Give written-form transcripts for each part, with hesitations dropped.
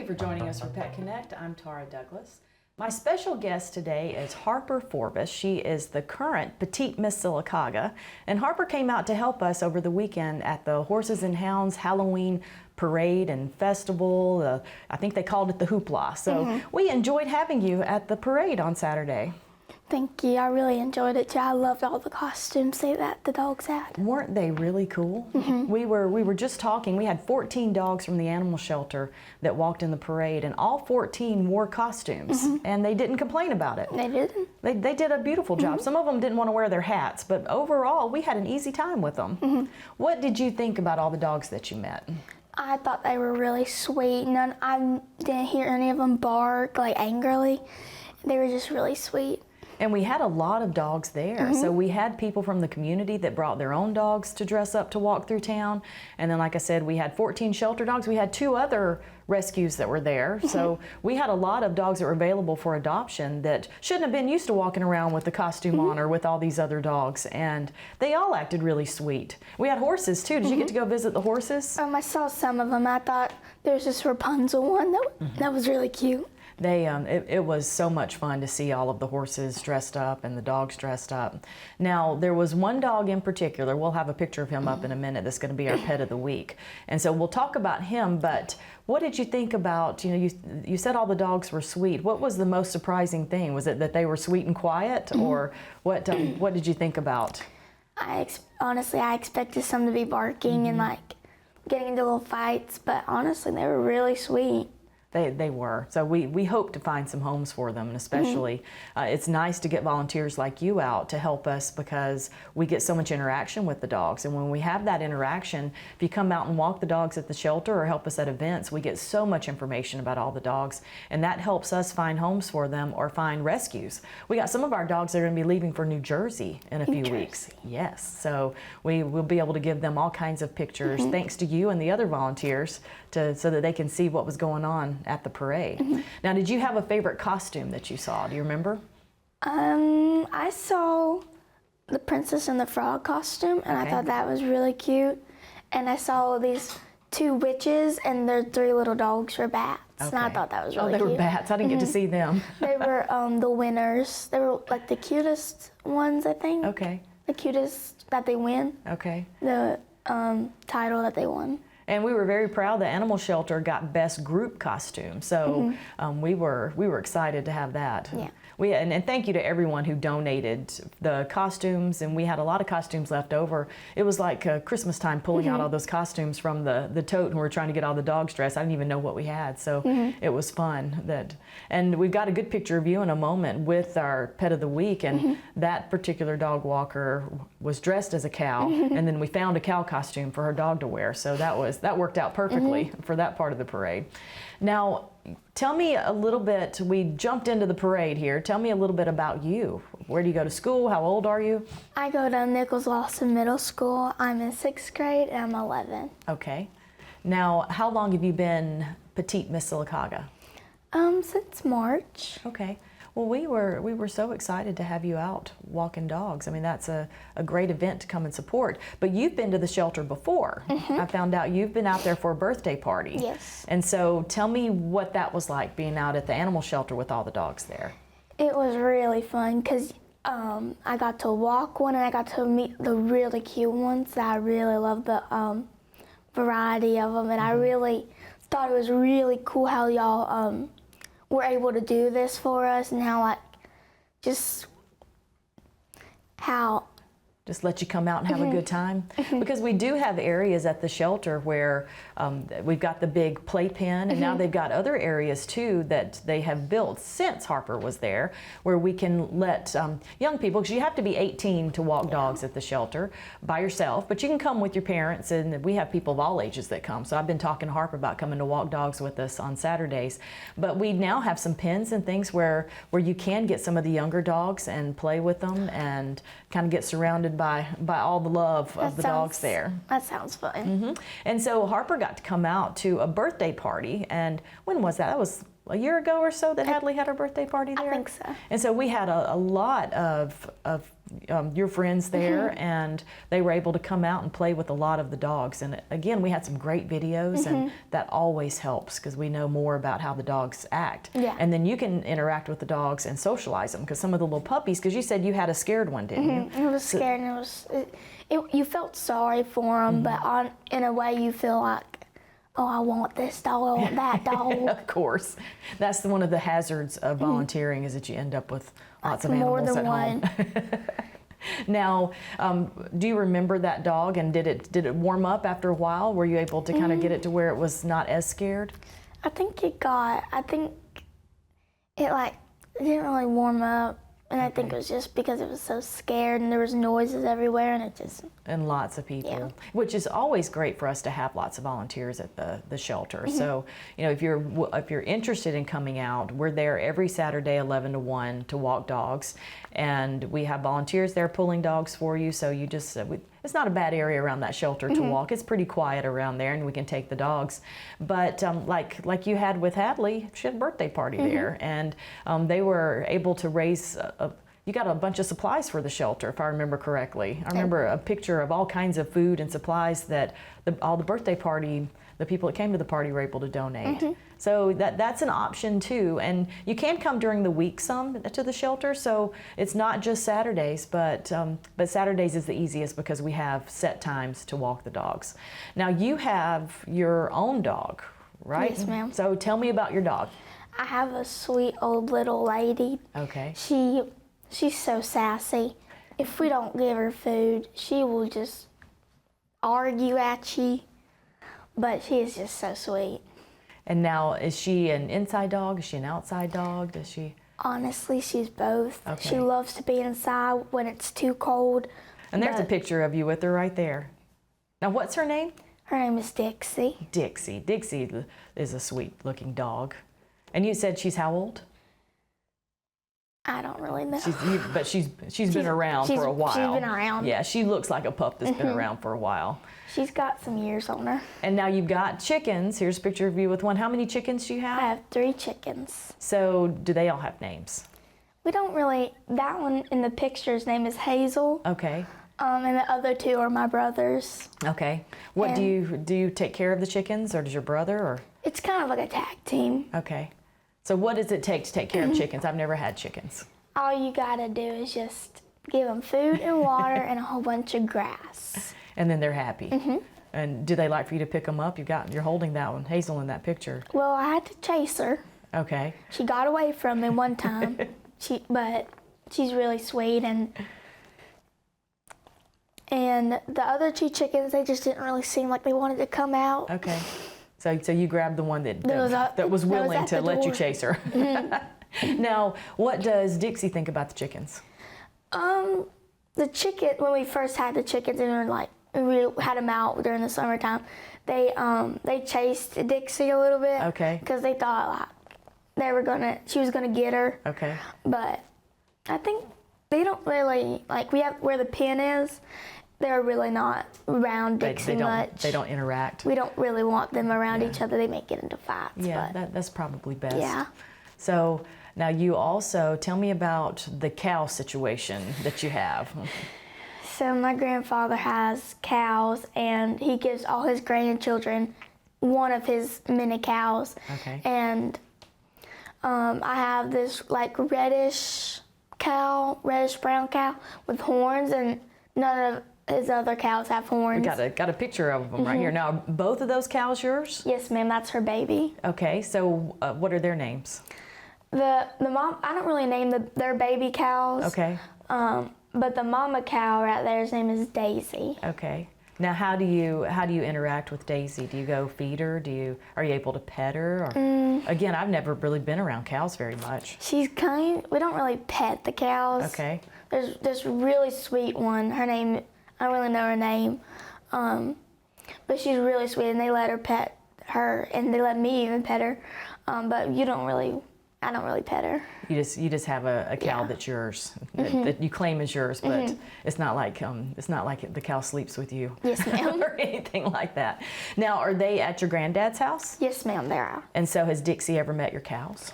you for joining us for Pet Connect. I'm Tara Douglas. My special guest today is Harper Forbes. She is the current Petite Miss Sylacauga, and Harper came out to help us over the weekend at the Horses and Hounds Halloween parade and festival. I think they called it the Hoopla. So we enjoyed having you at the parade on Saturday. Thank you. I really enjoyed it too. I loved all the costumes that the dogs had. Weren't they really cool? We were just talking. We had 14 dogs from the animal shelter that walked in the parade, and all 14 wore costumes, and they didn't complain about it. They didn't. They did a beautiful job. Some of them didn't want to wear their hats, but overall, we had an easy time with them. What did you think about all the dogs that you met? I thought they were really sweet. I didn't hear any of them bark like angrily. They were just really sweet. And we had a lot of dogs there. So we had people from the community that brought their own dogs to dress up to walk through town. And then, like I said, we had 14 shelter dogs. We had 2 other rescues that were there. So we had a lot of dogs that were available for adoption that shouldn't have been used to walking around with the costume on or with all these other dogs. And they all acted really sweet. We had horses too. Did you get to go visit the horses? I saw some of them. I thought there was this Rapunzel one that was really cute. It was so much fun to see all of the horses dressed up and the dogs dressed up. Now, there was one dog in particular, we'll have a picture of him up in a minute, that's going to be our pet of the week. And so we'll talk about him, but what did you think about, you said all the dogs were sweet. What was the most surprising thing? Was it that they were sweet and quiet, or what did you think about? Honestly, I expected some to be barking and like getting into little fights, but honestly, they were really sweet. They were. So we hope to find some homes for them, and especially it's nice to get volunteers like you out to help us because we get so much interaction with the dogs. And when we have that interaction, if you come out and walk the dogs at the shelter or help us at events, we get so much information about all the dogs, and that helps us find homes for them or find rescues. We got some of our dogs that are going to be leaving for New Jersey in a few weeks. Yes. So we will be able to give them all kinds of pictures thanks to you and the other volunteers so that they can see what was going on at the parade. Now, did you have a favorite costume that you saw? Do you remember? I saw the Princess and the Frog costume, and I thought that was really cute. And I saw these 2 witches, and their 3 little dogs were bats. And I thought that was really cute. Oh, they were bats. I didn't get to see them. They were the winners. They were like the cutest ones, I think. Okay. The cutest that they win. Okay. The title that they won. And we were very proud the animal shelter got best group costume. So we were excited to have that. Yeah. And thank you to everyone who donated the costumes, and we had a lot of costumes left over. It was like Christmas time pulling out all those costumes from the tote, and we were trying to get all the dogs dressed. I didn't even know what we had, so it was fun. And we've got a good picture of you in a moment with our pet of the week, and that particular dog walker was dressed as a cow, and then we found a cow costume for her dog to wear. So that worked out perfectly for that part of the parade. Now, tell me a little bit, we jumped into the parade here. Tell me a little bit about you. Where do you go to school? How old are you? I go to Nichols Lawson Middle School. I'm in 6th grade and I'm 11. Okay. Now, how long have you been Petite Miss Sylacauga? Since March. Okay. Well, we were so excited to have you out walking dogs. I mean, that's a great event to come and support. But you've been to the shelter before. I found out you've been out there for a birthday party. Yes. And so tell me what that was like, being out at the animal shelter with all the dogs there. It was really fun because I got to walk one and I got to meet the really cute ones. I really loved the variety of them, and I really thought it was really cool how y'all were able to do this for us, and how just let you come out and have a good time. Because we do have areas at the shelter where we've got the big playpen, and now they've got other areas too that they have built since Harper was there, where we can let young people, because you have to be 18 to walk dogs at the shelter by yourself, but you can come with your parents, and we have people of all ages that come. So I've been talking to Harper about coming to walk dogs with us on Saturdays. But we now have some pens and things where you can get some of the younger dogs and play with them and kind of get surrounded by all the love of the dogs there. That sounds fun. And so Harper got to come out to a birthday party, and when was that? That was a year ago or so that Hadley had her birthday party there? I think so. And so we had a lot of your friends there, and they were able to come out and play with a lot of the dogs. And again, we had some great videos, and that always helps because we know more about how the dogs act. Yeah. And then you can interact with the dogs and socialize them, because some of the little puppies, because you said you had a scared one, didn't you? It was scared, and you felt sorry for them, but in a way you feel like, oh, I want this dog, I want that dog. Of course. That's one of the hazards of volunteering, is that you end up with lots of More animals than at home. Now, do you remember that dog, and did it warm up after a while? Were you able to kind of get it to where it was not as scared? I think it didn't really warm up. And I think it was just because it was so scared and there was noises everywhere, and it just... And lots of people, Yeah. which is always great for us to have lots of volunteers at the shelter. So, you know, if you're interested in coming out, we're there every Saturday 11 to 1 to walk dogs, and we have volunteers there pulling dogs for you. So you just it's not a bad area around that shelter to walk. It's pretty quiet around there, and we can take the dogs. But like you had with Hadley, she had a birthday party there, and they were able to raise you got a bunch of supplies for the shelter, if I remember correctly. I remember a picture of all kinds of food and supplies that all the birthday party, the people that came to the party were able to donate. So that's an option too. And you can come during the week some to the shelter, so it's not just Saturdays, but Saturdays is the easiest because we have set times to walk the dogs. Now you have your own dog, right? Yes, ma'am. So tell me about your dog. I have a sweet old little lady. Okay. She's so sassy. If we don't give her food, she will just argue at you. But she is just so sweet. And now, is she an inside dog? Is she an outside dog? Does she? Honestly, she's both. Okay. She loves to be inside when it's too cold. And there's a picture of you with her right there. Now, what's her name? Her name is Dixie. Dixie. Dixie is a sweet-looking dog. And you said she's how old? I don't really know. But she's been around for a while. She's been around. Yeah, she looks like a pup that's been around for a while. She's got some years on her. And now you've got chickens. Here's a picture of you with one. How many chickens do you have? I have 3 chickens. So do they all have names? We don't really, that one in the picture's name is Hazel. Okay. And the other 2 are my brothers. Okay. What do you take care of the chickens, or does your brother, or? It's kind of like a tag team. Okay. So what does it take to take care of chickens? I've never had chickens. All you gotta do is just give them food and water and a whole bunch of grass. And then they're happy. And do they like for you to pick them up? You're holding that one, Hazel, in that picture. Well, I had to chase her. Okay. She got away from me one time. But she's really sweet, and the other 2 chickens, they just didn't really seem like they wanted to come out. Okay. So you grabbed the one that was willing at to the let you door. chase her. Now, what does Dixie think about the chickens? The chicken, when we first had the chickens and we had them out during the summertime, they chased Dixie a little bit. Okay. Because they thought she was gonna get her. Okay. But I think they don't really, where the pen is, they're really not around Dixie much. They don't interact. We don't really want them around each other. They may get into fights. Yeah, but that's probably best. yeah. So now you also tell me about the cow situation that you have. So my grandfather has cows, and he gives all his grandchildren one of his many cows. Okay. And I have this reddish brown cow with horns, and none of his other cows have horns. We got a picture of them right here. Now, are both of those cows yours? Yes, ma'am, that's her baby. Okay, so what are their names? The mom, I don't really name their baby cows. Okay. But the mama cow right there's name is Daisy. Okay. Now, how do you interact with Daisy? Do you go feed her? Are you able to pet her? Or, again, I've never really been around cows very much. We don't really pet the cows. Okay. There's this really sweet one. Her name, I don't really know her name, but she's really sweet, and they let her pet her, and they let me even pet her. But you don't really, I don't really pet her. You just have a cow Yeah. that's yours, that you claim is yours, but it's not like the cow sleeps with you. Yes, ma'am. Or anything like that. Now, are they at your granddad's house? Yes, ma'am, they are. And so has Dixie ever met your cows?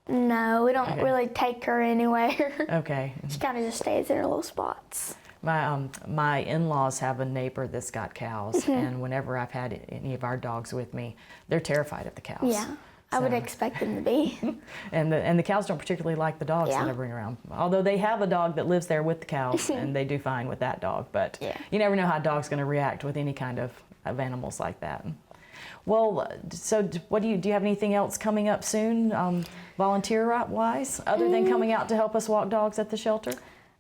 No, we don't Okay. really take her anywhere. Okay. She kind of just stays in her little spots. My in-laws have a neighbor that's got cows, and whenever I've had any of our dogs with me, they're terrified of the cows. Yeah, I would So- expect them to be. And the cows don't particularly like the dogs that Yeah. I bring around. Although they have a dog that lives there with the cows, and they do fine with that dog. But Yeah. you never know how a dog's going to react with any kind of animals like that. Well, so what do you have anything else coming up soon, volunteer-wise, other than coming out to help us walk dogs at the shelter?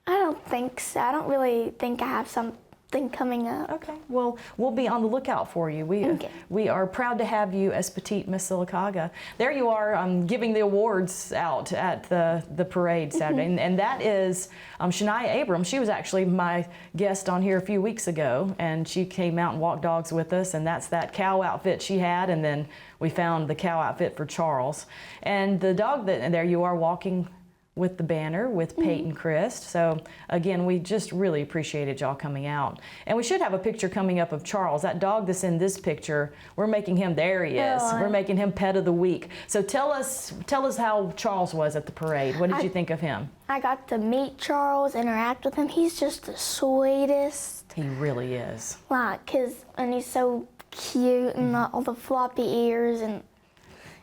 I don't think so. I don't really think I have something coming up. Okay, well, we'll be on the lookout for you. Okay. We are proud to have you as Petite Miss Sylacauga. There you are, giving the awards out at the parade Saturday, and that is Shania Abrams. She was actually my guest on here a few weeks ago, and she came out and walked dogs with us, and that's that cow outfit she had, and then we found the cow outfit for Charles. And the dog, there you are walking with the banner with Peyton Christ. So again, we just really appreciated y'all coming out. And we should have a picture coming up of Charles. That dog that's in this picture, we're making him, there he is. Oh. We're making him pet of the week. So tell us how Charles was at the parade. What did you think of him? I got to meet Charles, interact with him. He's just the sweetest. He really is. And he's so cute, and all the floppy ears, and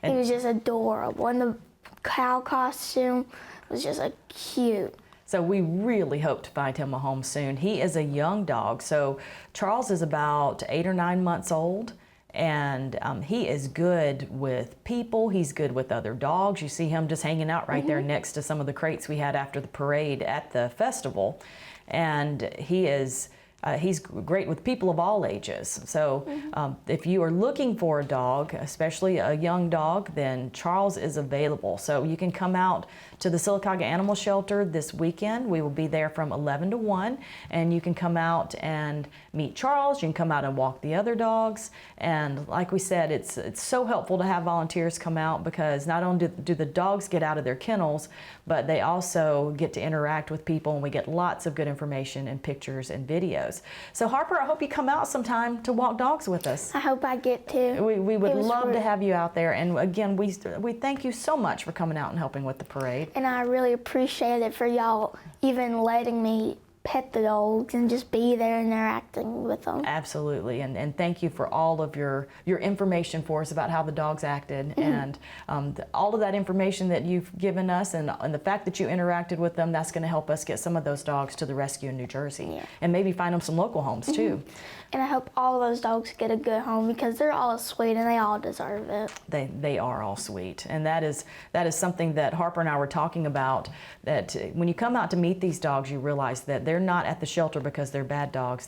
he was just adorable. And the cow costume was just cute. So we really hope to find him a home soon. He is a young dog. So Charles is about 8 or 9 months old, and he is good with people. He's good with other dogs. You see him just hanging out right there next to some of the crates we had after the parade at the festival. And he's great with people of all ages. So if you are looking for a dog, especially a young dog, then Charles is available. So you can come out to the Sylacauga Animal Shelter this weekend. We will be there from 11 to 1, and you can come out and meet Charles. You can come out and walk the other dogs. And like we said, it's so helpful to have volunteers come out, because not only do the dogs get out of their kennels, but they also get to interact with people, and we get lots of good information and pictures and videos. So Harper, I hope you come out sometime to walk dogs with us. I hope I get to. We would It was love to re- have you out there. And again, we thank you so much for coming out and helping with the parade. And I really appreciate it for y'all even letting me pet the dogs and just be there and interacting with them. Absolutely, and thank you for all of your information for us about how the dogs acted, and all of that information that you've given us, and the fact that you interacted with them, that's going to help us get some of those dogs to the rescue in New Jersey, Yeah. and maybe find them some local homes too. And I hope all those dogs get a good home, because they're all sweet and they all deserve it. They are all sweet, and that is something that Harper and I were talking about, that when you come out to meet these dogs, you realize that they're not at the shelter because they're bad dogs.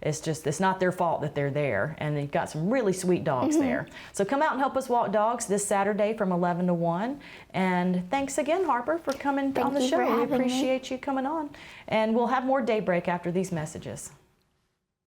It's not their fault that they're there, and they've got some really sweet dogs there. So come out and help us walk dogs this Saturday from 11 to 1. And thanks again, Harper, for coming on the you show. for We having me. appreciate you coming on. And we'll have more Daybreak after these messages.